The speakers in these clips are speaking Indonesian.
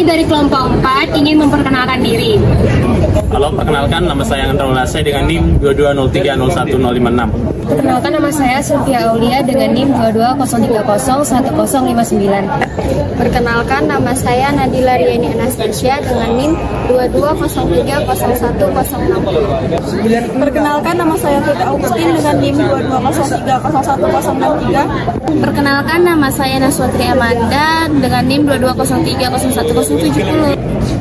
Kami dari kelompok 4 ingin memperkenalkan diri. Halo, perkenalkan nama saya Andra Ulase dengan NIM 220301056. Perkenalkan nama saya Sylvia Aulia dengan NIM 220301059. Perkenalkan nama saya Nadila Riani Anastasia dengan NIM 220301060. Perkenalkan nama saya Tita Augustin dengan NIM 220301063. Perkenalkan nama saya Naswatri Amanda dengan NIM 220301070.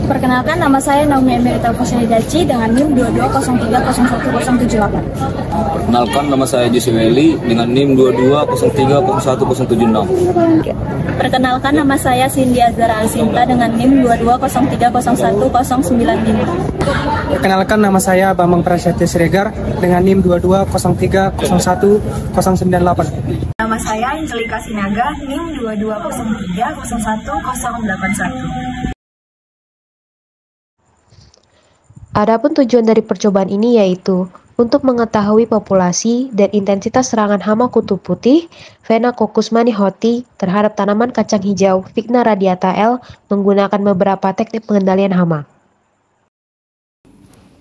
Perkenalkan nama saya Naomi Emerita Fosilidaci dengan NIM 220301078. Perkenalkan nama saya Jesse Welly dengan NIM 220301076. Perkenalkan nama saya Cindy Azara Alsinta dengan NIM 220301095. Perkenalkan nama saya Bambang Prasetya Siregar dengan NIM 220301098. Nama saya Angelika Sinaga, NIM 220301081. Adapun tujuan dari percobaan ini yaitu untuk mengetahui populasi dan intensitas serangan hama kutu putih Phenacoccus manihoti terhadap tanaman kacang hijau Vigna radiata L menggunakan beberapa teknik pengendalian hama.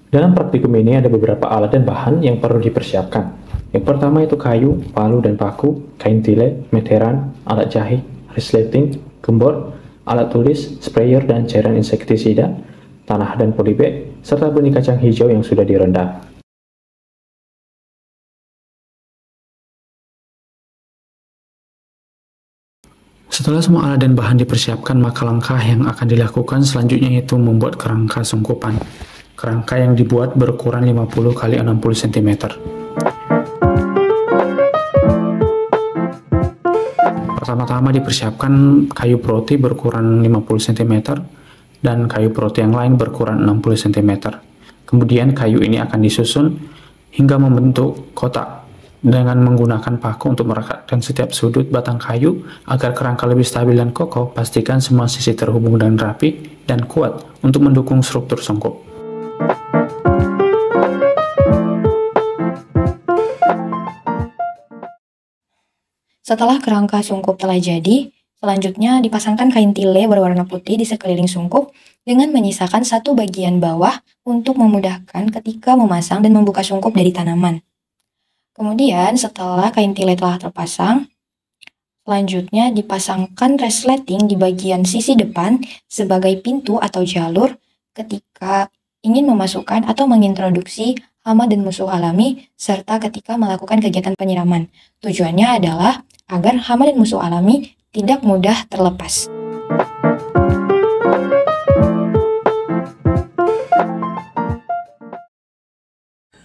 Dalam praktikum ini ada beberapa alat dan bahan yang perlu dipersiapkan. Yang pertama itu kayu, palu dan paku, kain tile, meteran, alat jahit, resleting, gembor, alat tulis, sprayer dan cairan insektisida, tanah dan polybag, serta benih kacang hijau yang sudah direndam. Setelah semua alat dan bahan dipersiapkan, maka langkah yang akan dilakukan selanjutnya yaitu membuat kerangka sungkupan. Kerangka yang dibuat berukuran 50 x 60 cm. Pertama-tama dipersiapkan kayu proti berukuran 50 cm dan kayu proti yang lain berukuran 60 cm. Kemudian kayu ini akan disusun hingga membentuk kotak dengan menggunakan paku untuk merekatkan setiap sudut batang kayu agar kerangka lebih stabil dan kokoh. Pastikan semua sisi terhubung dan rapi dan kuat untuk mendukung struktur sungkup. Setelah kerangka sungkup telah jadi, selanjutnya dipasangkan kain tile berwarna putih di sekeliling sungkup dengan menyisakan satu bagian bawah untuk memudahkan ketika memasang dan membuka sungkup dari tanaman. Kemudian setelah kain tile telah terpasang, selanjutnya dipasangkan resleting di bagian sisi depan sebagai pintu atau jalur ketika ingin memasukkan atau mengintroduksi hama dan musuh alami serta ketika melakukan kegiatan penyiraman. Tujuannya adalah agar hama dan musuh alami tidak mudah terlepas.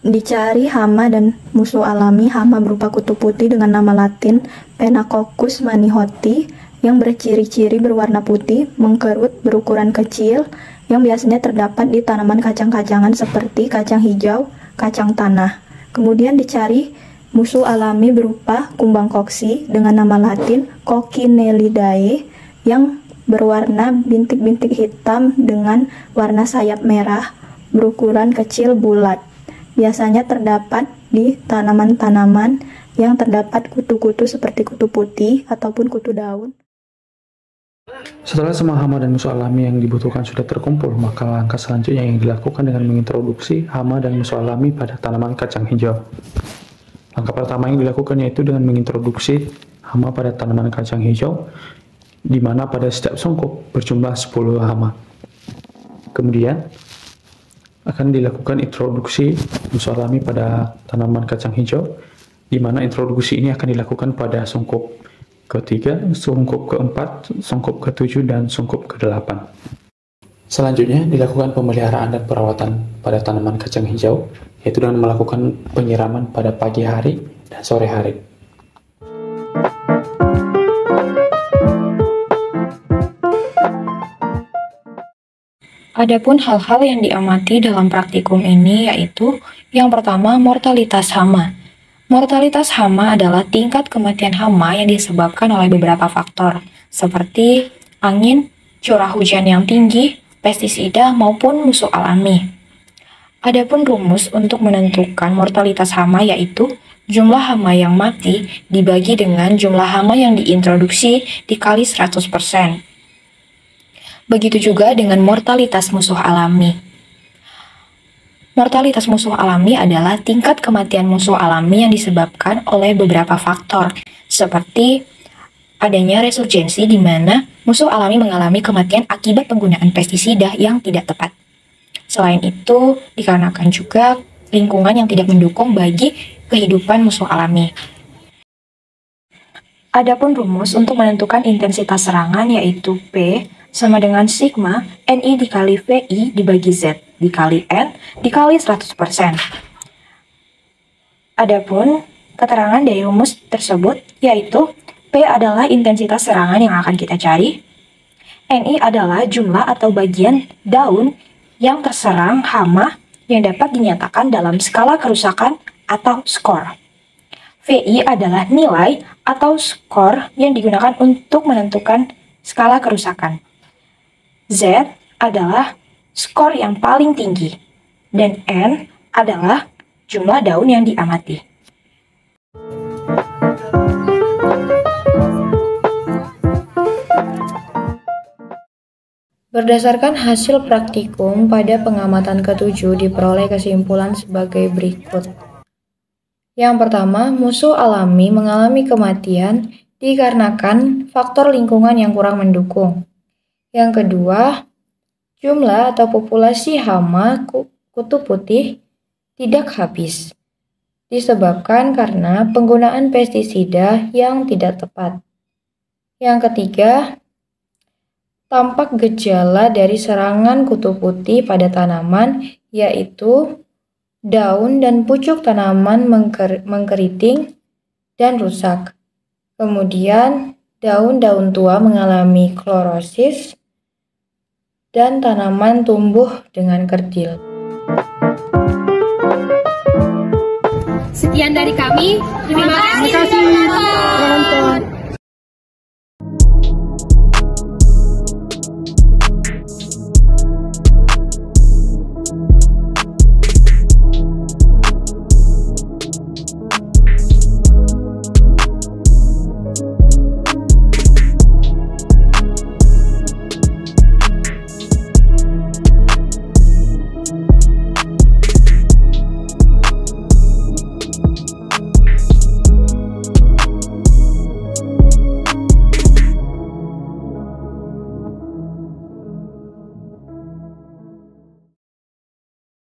Dicari hama dan musuh alami. Hama berupa kutu putih dengan nama latin Phenacoccus manihoti yang berciri-ciri berwarna putih, mengkerut, berukuran kecil, yang biasanya terdapat di tanaman kacang-kacangan seperti kacang hijau, kacang tanah. Kemudian dicari musuh alami berupa kumbang koksi dengan nama latin Coccinellidae yang berwarna bintik-bintik hitam dengan warna sayap merah, berukuran kecil bulat. Biasanya terdapat di tanaman-tanaman yang terdapat kutu-kutu seperti kutu putih ataupun kutu daun. Setelah semua hama dan musuh alami yang dibutuhkan sudah terkumpul, maka langkah selanjutnya yang dilakukan dengan mengintroduksi hama dan musuh alami pada tanaman kacang hijau. Langkah pertama yang dilakukan yaitu dengan mengintroduksi hama pada tanaman kacang hijau, di mana pada setiap sungkup berjumlah 10 hama. Kemudian akan dilakukan introduksi musuh alami pada tanaman kacang hijau, di mana introduksi ini akan dilakukan pada sungkup ketiga, sungkup keempat, sungkup ketujuh, dan sungkup ke-8. Selanjutnya dilakukan pemeliharaan dan perawatan pada tanaman kacang hijau, yaitu dengan melakukan penyiraman pada pagi hari dan sore hari. Adapun hal-hal yang diamati dalam praktikum ini yaitu yang pertama, mortalitas hama. Mortalitas hama adalah tingkat kematian hama yang disebabkan oleh beberapa faktor seperti angin, curah hujan yang tinggi, pestisida maupun musuh alami. Adapun rumus untuk menentukan mortalitas hama yaitu jumlah hama yang mati dibagi dengan jumlah hama yang diintroduksi dikali 100%. Begitu juga dengan mortalitas musuh alami. Mortalitas musuh alami adalah tingkat kematian musuh alami yang disebabkan oleh beberapa faktor, seperti adanya resurgensi di mana musuh alami mengalami kematian akibat penggunaan pestisida yang tidak tepat. Selain itu, dikarenakan juga lingkungan yang tidak mendukung bagi kehidupan musuh alami. Adapun rumus untuk menentukan intensitas serangan yaitu P sama dengan sigma NI dikali VI dibagi Z dikali N dikali 100%. Adapun keterangan dari rumus tersebut yaitu P adalah intensitas serangan yang akan kita cari, NI adalah jumlah atau bagian daun yang terserang hama yang dapat dinyatakan dalam skala kerusakan atau skor. VI adalah nilai atau skor yang digunakan untuk menentukan skala kerusakan. Z adalah skor yang paling tinggi, dan N adalah jumlah daun yang diamati. Berdasarkan hasil praktikum pada pengamatan ke-7 diperoleh kesimpulan sebagai berikut. Yang pertama, musuh alami mengalami kematian dikarenakan faktor lingkungan yang kurang mendukung. Yang kedua, jumlah atau populasi hama kutu putih tidak habis, disebabkan karena penggunaan pestisida yang tidak tepat. Yang ketiga, tampak gejala dari serangan kutu putih pada tanaman, yaitu daun dan pucuk tanaman mengkeriting dan rusak. Kemudian, daun-daun tua mengalami klorosis, dan tanaman tumbuh dengan kerdil. Sekian dari kami. Terima kasih.